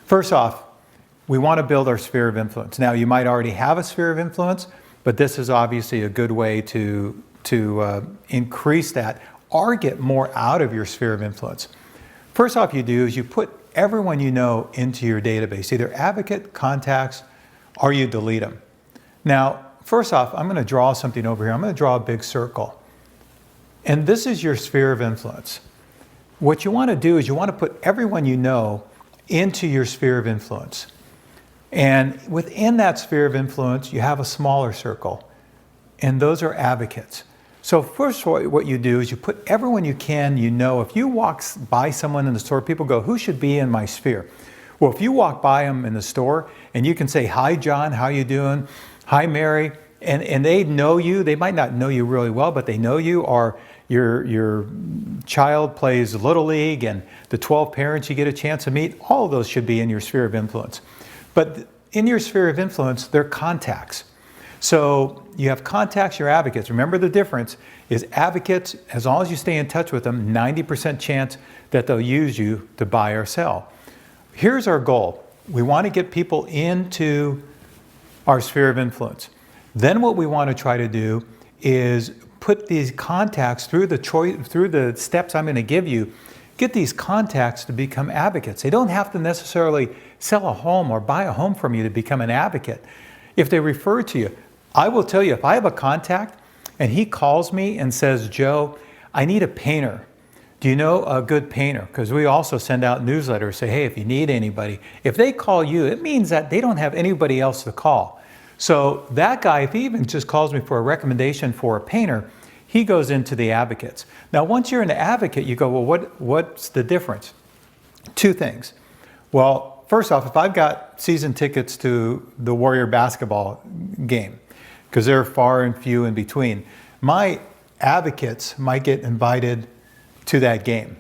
First off, we want to build our sphere of influence. Now, you might already have a sphere of influence, but this is obviously a good way to increase that or get more out of your sphere of influence. First off, you do is you put everyone you know into your database, either advocate, contacts, or you delete them. Now, first off, I'm going to draw something over here. I'm going to draw a big circle. And this is your sphere of influence. What you want to do is you want to put everyone you know into your sphere of influence. And within that sphere of influence, you have a smaller circle. And those are advocates. So first of all, what you do is you put everyone you can, you know. If you walk by someone in the store, people go, who should be in my sphere? Well, if you walk by them in the store and you can say, hi, John, how you doing? Hi, Mary. And they know you. They might not know you really well, but they know you. Or your child plays Little League and the 12 parents you get a chance to meet. All of those should be in your sphere of influence. But in your sphere of influence, they're contacts. So you have contacts, your advocates. Remember the difference is advocates, as long as you stay in touch with them, 90% chance that they'll use you to buy or sell. Here's our goal. We want to get people into our sphere of influence. Then what we want to try to do is put these contacts through the steps I'm going to give you, get these contacts to become advocates. They don't have to necessarily sell a home or buy a home from you to become an advocate. If they refer to you, I will tell you, if I have a contact and he calls me and says, Joe, I need a painter. Do you know a good painter? Because we also send out newsletters, say, hey, if you need anybody. If they call you, it means that they don't have anybody else to call. So that guy, if he even just calls me for a recommendation for a painter, he goes into the advocates. Now, once you're an advocate, you go, well, what's the difference? Two things. Well, first off, if I've got season tickets to the Warrior basketball game, because they're far and few in between, my advocates might get invited to that game,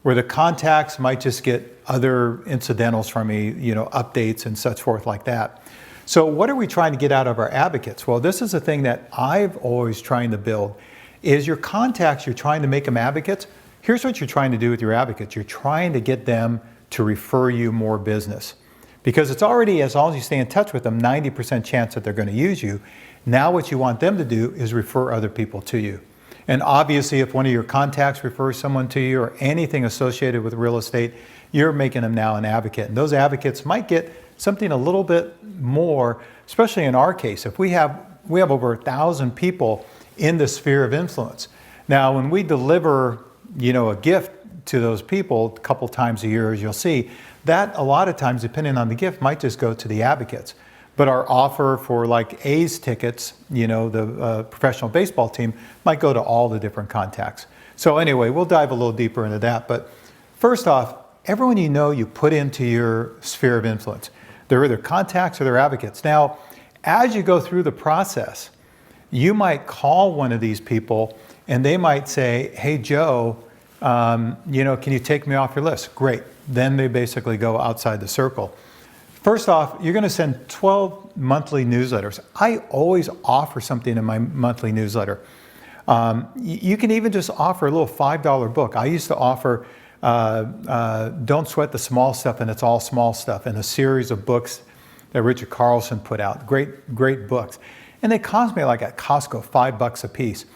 where the contacts might just get other incidentals from me, updates and such forth like that. So what are we trying to get out of our advocates? Well, this is a thing that I've always trying to build, is your contacts, you're trying to make them advocates. Here's what you're trying to do with your advocates. You're trying to get them to refer you more business. Because it's already, as long as you stay in touch with them, 90% chance that they're going to use you. Now what you want them to do is refer other people to you. And obviously, if one of your contacts refers someone to you or anything associated with real estate, you're making them now an advocate. And those advocates might get something a little bit more, especially in our case. If we have over 1,000 people in the sphere of influence. Now, when we deliver, a gift to those people a couple times a year, as you'll see, that a lot of times, depending on the gift, might just go to the advocates. But our offer for like A's tickets, the professional baseball team, might go to all the different contacts. So anyway, we'll dive a little deeper into that. But first off, everyone you put into your sphere of influence. They're either contacts or they're advocates. Now, as you go through the process, you might call one of these people and they might say, hey, Joe, can you take me off your list? Great. Then they basically go outside the circle. First off, you're going to send 12 monthly newsletters. I always offer something in my monthly newsletter. You can even just offer a little $5 book. I used to offer Don't Sweat the Small Stuff, and It's All Small Stuff, and a series of books that Richard Carlson put out. Great books. And they cost me, like at Costco, $5 a piece.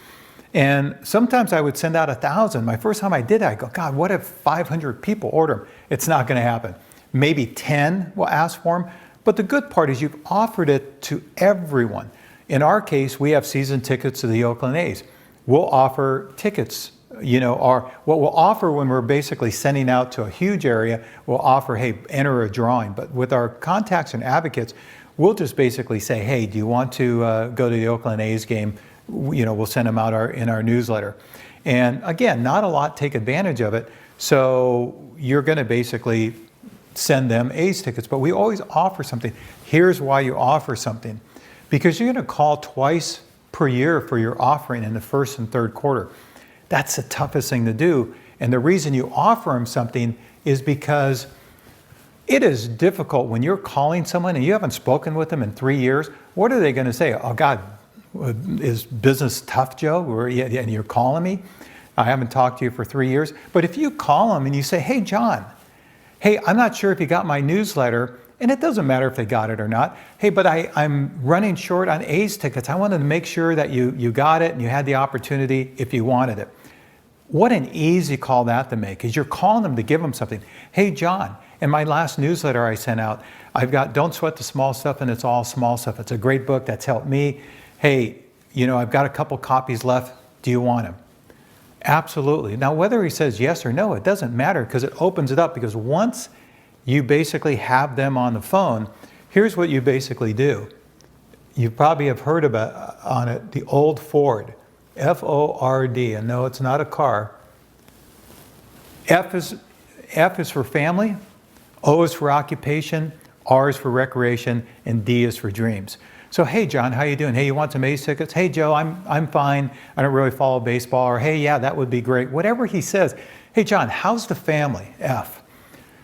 And sometimes I would send out 1,000. My first time I did that, I go, God, what if 500 people order them? It's not going to happen. Maybe 10 will ask for them. But the good part is you've offered it to everyone. In our case, we have season tickets to the Oakland A's. We'll offer tickets, or what we'll offer when we're basically sending out to a huge area, we'll offer, hey, enter a drawing. But with our contacts and advocates, we'll just basically say, hey, do you want to go to the Oakland A's game? We'll send them out in our newsletter. And again, not a lot take advantage of it. So you're going to basically send them A's tickets. But we always offer something. Here's why you offer something. Because you're going to call twice per year for your offering in the first and third quarter. That's the toughest thing to do. And the reason you offer them something is because it is difficult when you're calling someone and you haven't spoken with them in 3 years. What are they going to say? Oh, God, is business tough, Joe? And you're calling me? I haven't talked to you for 3 years. But if you call them and you say, hey, John, Hey, I'm not sure if you got my newsletter, and it doesn't matter if they got it or not. Hey, but I'm running short on A's tickets. I wanted to make sure that you got it and you had the opportunity if you wanted it. What an easy call that to make, is you're calling them to give them something. Hey, John, in my last newsletter I sent out, I've got Don't Sweat the Small Stuff, and it's all small stuff. It's a great book that's helped me. Hey, I've got a couple copies left. Do you want them? Absolutely. Now, whether he says yes or no, it doesn't matter, because it opens it up. Because once you basically have them on the phone, here's what you basically do. You probably have heard about on it the old Ford, F-O-R-D, and no, it's not a car. F is for family, O is for occupation, R is for recreation, and D is for dreams. So, hey, John, how you doing? Hey, you want some A's tickets? Hey, Joe, I'm fine. I don't really follow baseball. Or, hey, yeah, that would be great. Whatever he says. Hey, John, how's the family? F.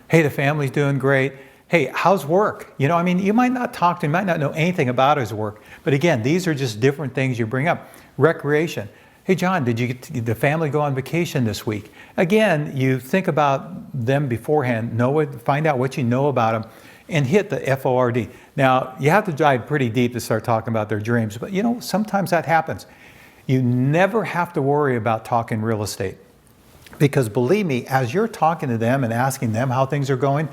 Hey, the family's doing great. Hey, how's work? You might not talk to him, might not know anything about his work. But again, these are just different things you bring up. Recreation. Hey, John, did the family go on vacation this week? Again, you think about them beforehand, find out what you know about them, and hit the F-O-R-D. Now, you have to dive pretty deep to start talking about their dreams, but sometimes that happens. You never have to worry about talking real estate, because believe me, as you're talking to them and asking them how things are going,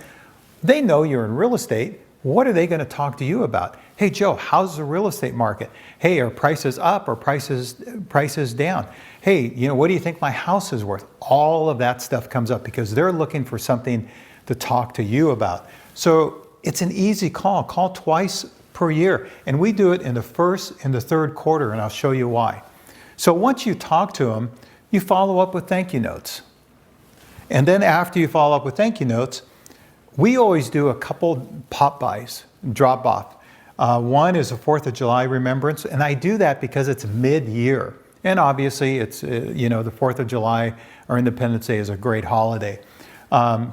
they know you're in real estate. What are they going to talk to you about? Hey, Joe, how's the real estate market? Hey, are prices up or prices down? Hey, what do you think my house is worth? All of that stuff comes up because they're looking for something to talk to you about. So it's an easy call. Call twice per year. And we do it in the first and the third quarter, and I'll show you why. So once you talk to them, you follow up with thank you notes. And then after you follow up with thank you notes, we always do a couple pop-bys, drop-off. One is a 4th of July remembrance, and I do that because it's mid-year. And obviously, it's, the 4th of July or Independence Day is a great holiday.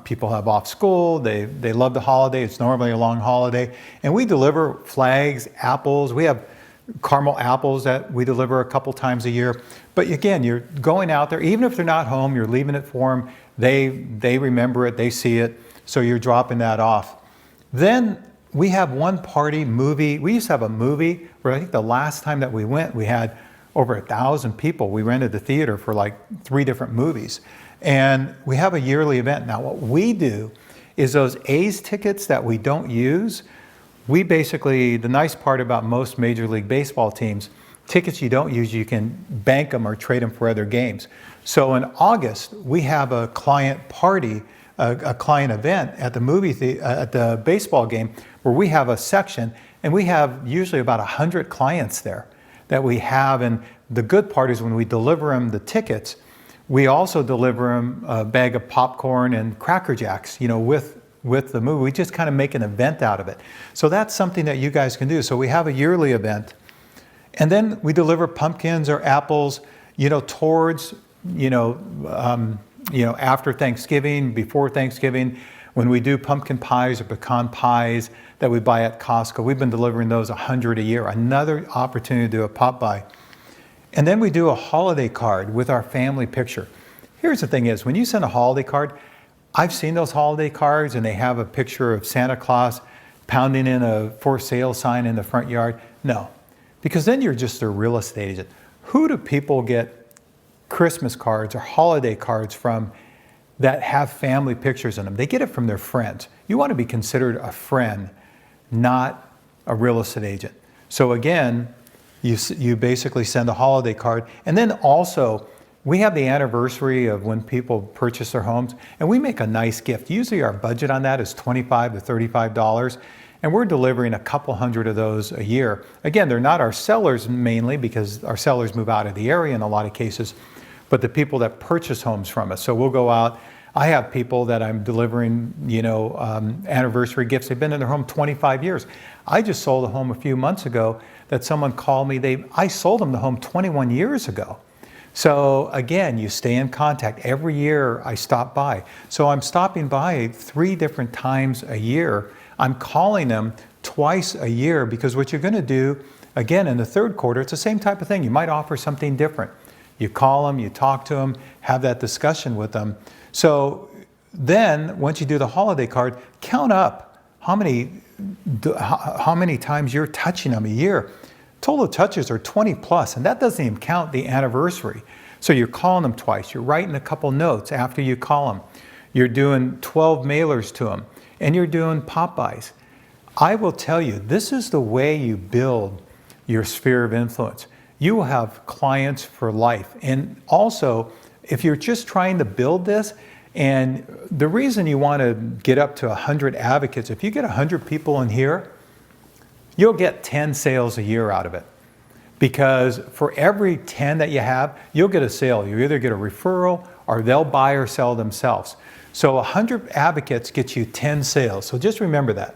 People have off school, they love the holiday, it's normally a long holiday. And we deliver flags, apples, we have caramel apples that we deliver a couple times a year. But again, you're going out there, even if they're not home, you're leaving it for them, they remember it, they see it, so you're dropping that off. Then we have one party movie. We used to have a movie where I think the last time that we went, we had over 1,000 people. We rented the theater for like 3 different movies. And we have a yearly event. Now what we do is those A's tickets that we don't use, we basically, the nice part about most Major League Baseball teams, tickets you don't use, you can bank them or trade them for other games. So in August, we have a client party, a client event at the at the baseball game, where we have a section, and we have usually about 100 clients there that we have. And the good part is when we deliver them the tickets, we also deliver them a bag of popcorn and Cracker Jacks, with the movie. We just kind of make an event out of it. So that's something that you guys can do. So we have a yearly event, and then we deliver pumpkins or apples, towards, after Thanksgiving, before Thanksgiving, when we do pumpkin pies or pecan pies that we buy at Costco. We've been delivering those 100 a year. Another opportunity to do a pop by. And then we do a holiday card with our family picture. Here's the thing is, when you send a holiday card, I've seen those holiday cards and they have a picture of Santa Claus pounding in a for sale sign in the front yard. No, because then you're just a real estate agent. Who do people get Christmas cards or holiday cards from that have family pictures in them? They get it from their friends. You want to be considered a friend, not a real estate agent. So again, you basically send a holiday card. And then also, we have the anniversary of when people purchase their homes, and we make a nice gift. Usually our budget on that is $25 to $35, and we're delivering a couple hundred of those a year. Again, they're not our sellers mainly, because our sellers move out of the area in a lot of cases, but the people that purchase homes from us. So we'll go out. I have people that I'm delivering, anniversary gifts. They've been in their home 25 years. I just sold a home a few months ago that someone called me. I sold them the home 21 years ago. So again, you stay in contact. Every year I stop by. So I'm stopping by 3 different times a year. I'm calling them twice a year, because what you're going to do, again, in the third quarter, it's the same type of thing. You might offer something different. You call them, you talk to them, have that discussion with them. So then once you do the holiday card, count up how many times you're touching them a year. Total touches are 20 plus, and that doesn't even count the anniversary. So you're calling them twice, you're writing a couple notes after you call them, you're doing 12 mailers to them, and you're doing pop-bys. I will tell you, this is the way you build your sphere of influence. You will have clients for life. And also, if you're just trying to build this, and the reason you want to get up to 100 advocates, if you get 100 people in here, you'll get 10 sales a year out of it. Because for every 10 that you have, you'll get a sale. You either get a referral or they'll buy or sell themselves. So 100 advocates gets you 10 sales. So just remember that.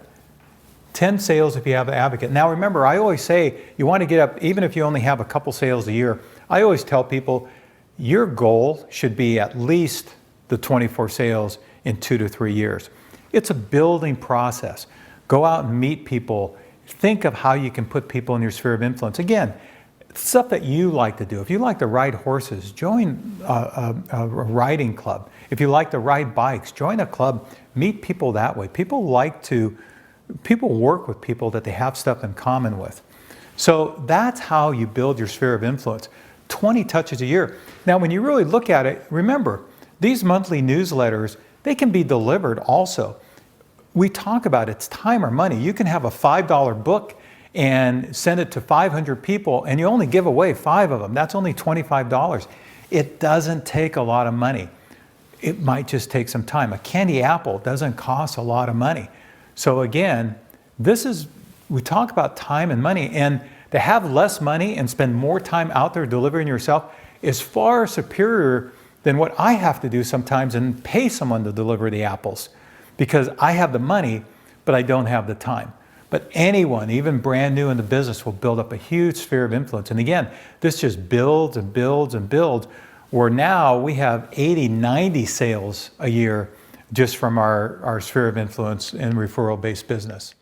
10 sales if you have an advocate. Now remember, I always say you want to get up, even if you only have a couple sales a year, I always tell people your goal should be at least the 24 sales in 2 to 3 years. It's a building process. Go out and meet people. Think of how you can put people in your sphere of influence. Again, stuff that you like to do. If you like to ride horses, join a riding club. If you like to ride bikes, join a club. Meet people that way. People work with people that they have stuff in common with. So that's how you build your sphere of influence. 20 touches a year. Now, when you really look at it, remember, these monthly newsletters, they can be delivered also. We talk about it's time or money. You can have a $5 book and send it to 500 people, and you only give away 5 of them. That's only $25. It doesn't take a lot of money. It might just take some time. A candy apple doesn't cost a lot of money. So again, we talk about time and money, and to have less money and spend more time out there delivering yourself is far superior than what I have to do sometimes and pay someone to deliver the apples, because I have the money, but I don't have the time. But anyone, even brand new in the business, will build up a huge sphere of influence. And again, this just builds and builds and builds, where now we have 80, 90 sales a year just from our sphere of influence and referral-based business.